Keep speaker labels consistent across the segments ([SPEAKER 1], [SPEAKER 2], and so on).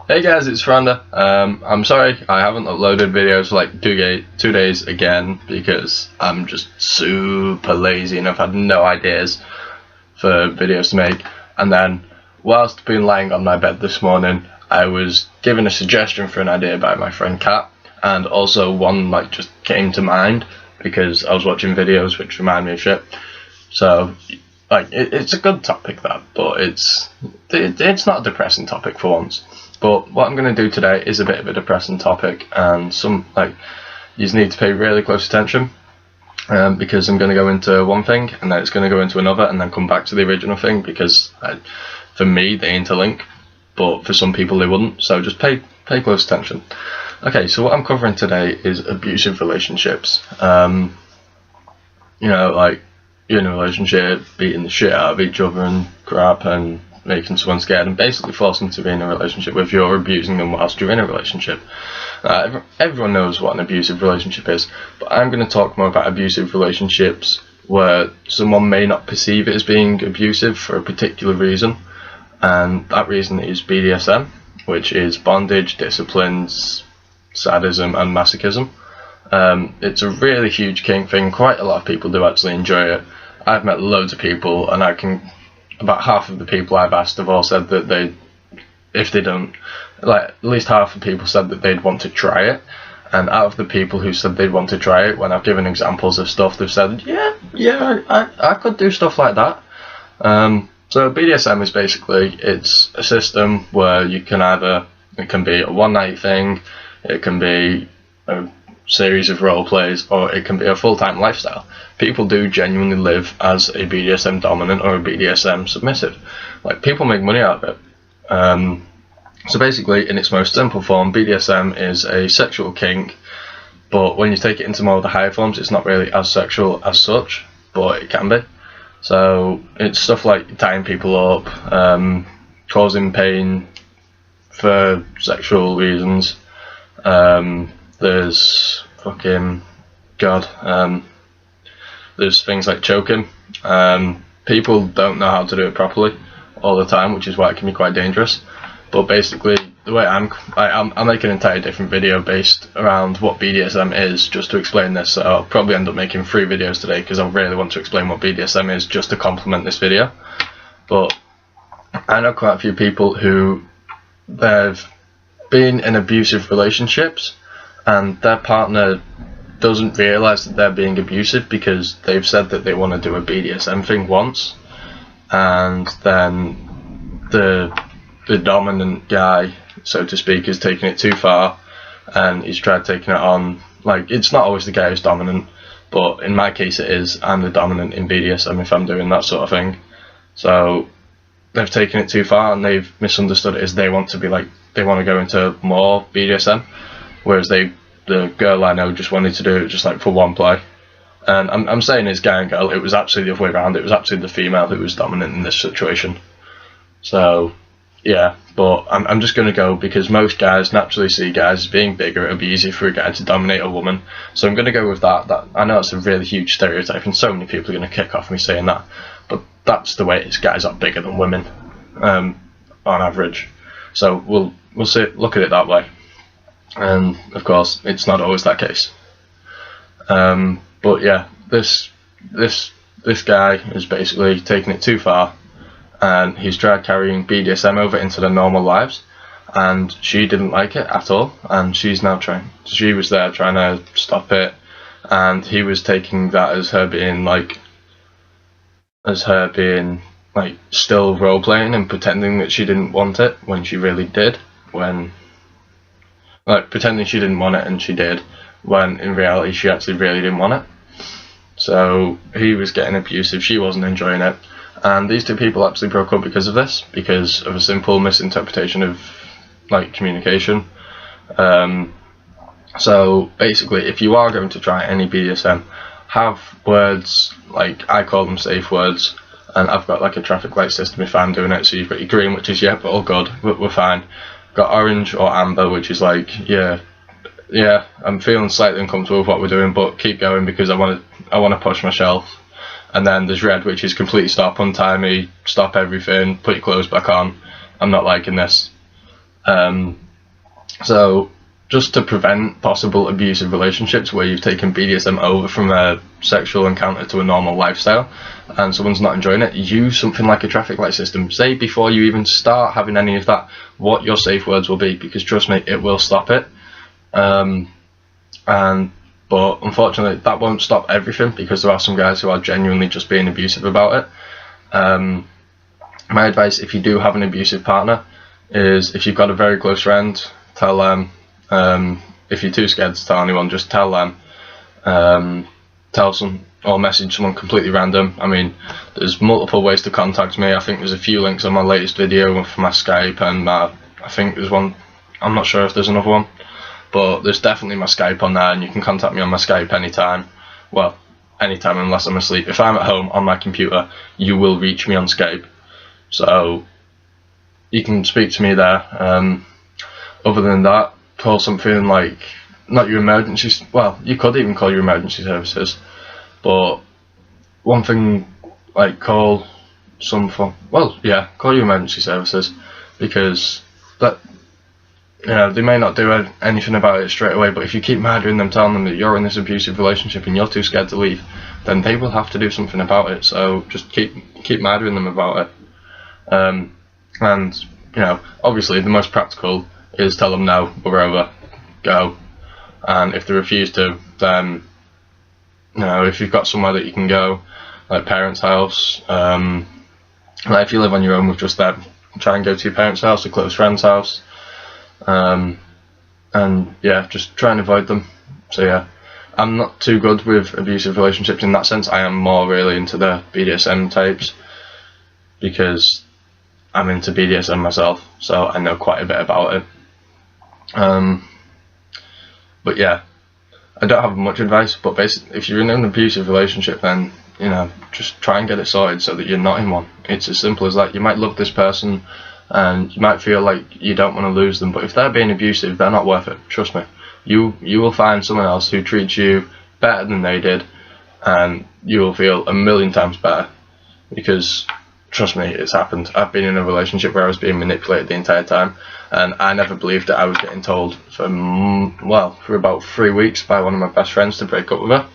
[SPEAKER 1] Hey guys, it's Randa. I'm sorry I haven't uploaded videos for like 2 days again because I'm just super lazy and I've had no ideas for videos to make. And then, whilst being lying on my bed this morning, I was given a suggestion for an idea by my friend Kat, and also one like just came to mind because I was watching videos which remind me of shit. So it's a good topic, that, but it's not a depressing topic for once. But what I'm going to do today is a bit of a depressing topic, and you need to pay really close attention, because I'm going to go into one thing and then it's going to go into another and then come back to the original thing, because for me they interlink, but for some people they wouldn't. So just pay close attention. Okay, so what I'm covering today is abusive relationships. Like you're in a relationship, beating the shit out of each other and crap, and making someone scared, and basically forcing them to be in a relationship with you, or abusing them whilst you're in a relationship. Everyone knows what an abusive relationship is, but I'm going to talk more about abusive relationships where someone may not perceive it as being abusive for a particular reason, and that reason is BDSM, which is bondage, disciplines, sadism and masochism. It's a really huge kink thing. Quite a lot of people do actually enjoy it. I've met loads of people, and about half of the people I've asked have all said that at least half of the people said that they'd want to try it. And out of the people who said they'd want to try it, when I've given examples of stuff, they've said, I could do stuff like that. So BDSM is basically, it's a system where it can be a one night thing, it can be a series of role plays, or it can be a full-time lifestyle. People do genuinely live as a BDSM dominant or a BDSM submissive. Like, people make money out of it. So basically, in its most simple form, BDSM is a sexual kink, but when you take it into more of the higher forms, it's not really as sexual as such, but it can be. So it's stuff like tying people up, causing pain for sexual reasons. There's there's things like choking. People don't know how to do it properly all the time, which is why it can be quite dangerous. But basically, the way I'll make an entire different video based around what BDSM is, just to explain this. So I'll probably end up making 3 videos today, because I really want to explain what BDSM is, just to complement this video. But I know quite a few people who they've been in abusive relationships, and their partner doesn't realise that they're being abusive because they've said that they want to do a BDSM thing once, and then the dominant guy, so to speak, is taking it too far, and he's tried taking it on. Like, it's not always the guy who's dominant, but in my case it is. I'm the dominant in BDSM if I'm doing that sort of thing. So they've taken it too far, and they've misunderstood it as they want to go into more BDSM, whereas the girl I know just wanted to do it just like for one play. And I'm saying it's guy and girl, it was actually the other way around. It was actually the female who was dominant in this situation. So yeah, but I'm just going to go, because most guys naturally see guys as being bigger. It would be easy for a guy to dominate a woman, so I'm going to go with that. I know it's a really huge stereotype, and so many people are going to kick off me saying that, but that's the way it is. Guys are bigger than women, on average. So we'll look at it that way. And of course, it's not always that case. But yeah, this guy is basically taking it too far, and he's tried carrying BDSM over into their normal lives, and she didn't like it at all, and she was there trying to stop it, and he was taking that as her being still role playing and pretending that she didn't want it when she really did, pretending she didn't want it and she did, when in reality she actually really didn't want it. So he was getting abusive, she wasn't enjoying it, and these two people actually broke up because of this, because of a simple misinterpretation of communication. So basically, if you are going to try any BDSM, have words, I call them safe words, and I've got a traffic light system if I'm doing it. So you've got your green, which is but all good, we're fine. Got orange or amber, which is yeah, I'm feeling slightly uncomfortable with what we're doing, but keep going because I want to push myself. And then there's red, which is completely stop, untie me, stop everything, put your clothes back on, I'm not liking this. So just to prevent possible abusive relationships where you've taken BDSM over from a sexual encounter to a normal lifestyle and someone's not enjoying it, use something like a traffic light system. Say before you even start having any of that what your safe words will be, because trust me, it will stop it. But unfortunately that won't stop everything, because there are some guys who are genuinely just being abusive about it. My advice, if you do have an abusive partner, is if you've got a very close friend, tell them. If you're too scared to tell anyone, just tell them. Tell some, or message someone completely random. I mean, there's multiple ways to contact me. I think there's a few links on my latest video for my Skype, and I think there's one, I'm not sure if there's another one, but there's definitely my Skype on there, and you can contact me on my Skype anytime. Well, anytime unless I'm asleep. If I'm at home on my computer, you will reach me on Skype, so you can speak to me there. Other than that, call something like, not your emergency, well, you could even call your emergency services, but one thing, like, call call your emergency services, because that, they may not do anything about it straight away, but if you keep murdering them, telling them that you're in this abusive relationship and you're too scared to leave, then they will have to do something about it. So just keep murdering them about it. And obviously the most practical is tell them no, we're over, go. And if they refuse to, then if you've got somewhere that you can go, like parents' house, like if you live on your own with just them, try and go to your parents' house, a close friend's house, and yeah, just try and avoid them. So yeah, I'm not too good with abusive relationships in that sense. I am more really into the BDSM types, because I'm into BDSM myself, so I know quite a bit about it. But yeah, I don't have much advice, but basically, if you're in an abusive relationship, then just try and get it sorted so that you're not in one. It's as simple as that. You might love this person and you might feel like you don't want to lose them, but if they're being abusive, they're not worth it. Trust me, you will find someone else who treats you better than they did, and you will feel a million times better, because trust me, it's happened. I've been in a relationship where I was being manipulated the entire time, and I never believed that I was getting told for about 3 weeks by one of my best friends to break up with her,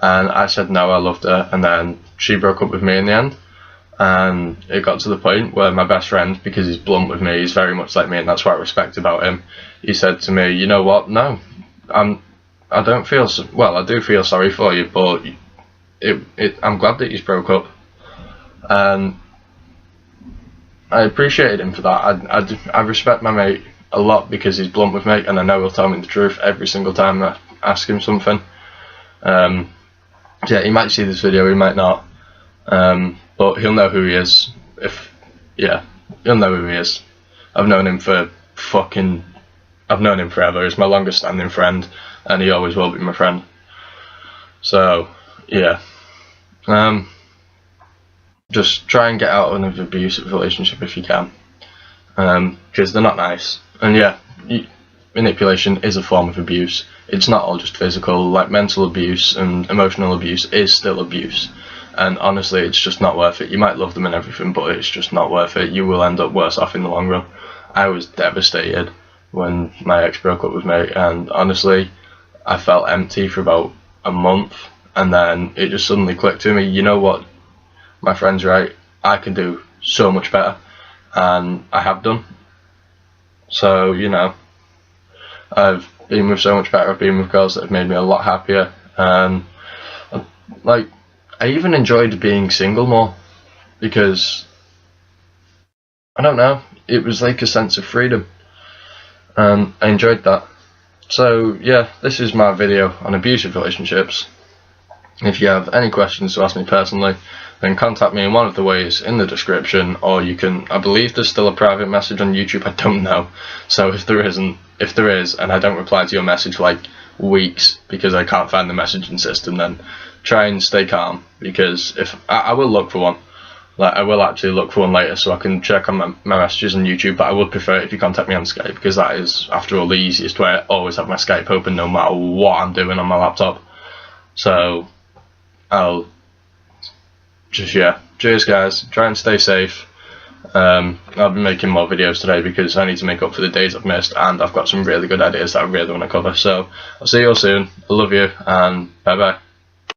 [SPEAKER 1] and I said no, I loved her, and then she broke up with me in the end. And it got to the point where my best friend, because he's blunt with me, he's very much like me, and that's what I respect about him, he said to me, you know what, no, I do feel sorry for you, but I'm glad that you broke up. And I appreciated him for that. I respect my mate a lot because he's blunt with me, and I know he'll tell me the truth every single time I ask him something. Yeah, he might see this video, he might not, but he'll know who he is. He'll know who he is. I've known him forever. He's my longest standing friend, and he always will be my friend. So yeah, just try and get out of an abusive relationship if you can, because they're not nice. And yeah, manipulation is a form of abuse. It's not all just physical. Like, mental abuse and emotional abuse is still abuse, and honestly, it's just not worth it. You might love them and everything, but it's just not worth it. You will end up worse off in the long run. I was devastated when my ex broke up with me, and honestly, I felt empty for about a month, and then it just suddenly clicked to me, you know what, my friend's right, I can do so much better, and I have done. So, I've been with so much better. I've been with girls that have made me a lot happier, and like, I even enjoyed being single more, because I don't know, it was like a sense of freedom, and I enjoyed that. So yeah, this is my video on abusive relationships. If you have any questions to ask me personally, then contact me in one of the ways in the description, or you can, I believe there's still a private message on YouTube, I don't know. So if there is, and I don't reply to your message for like weeks because I can't find the messaging system, then try and stay calm, because if I will look for one. Like, I will actually look for one later so I can check on my messages on YouTube, but I would prefer it if you contact me on Skype, because that is, after all, the easiest way. I always have my Skype open no matter what I'm doing on my laptop. So I'll just, yeah, cheers guys, try and stay safe, I'll be making more videos today because I need to make up for the days I've missed, and I've got some really good ideas that I really want to cover. So I'll see you all soon. I love you, and bye bye.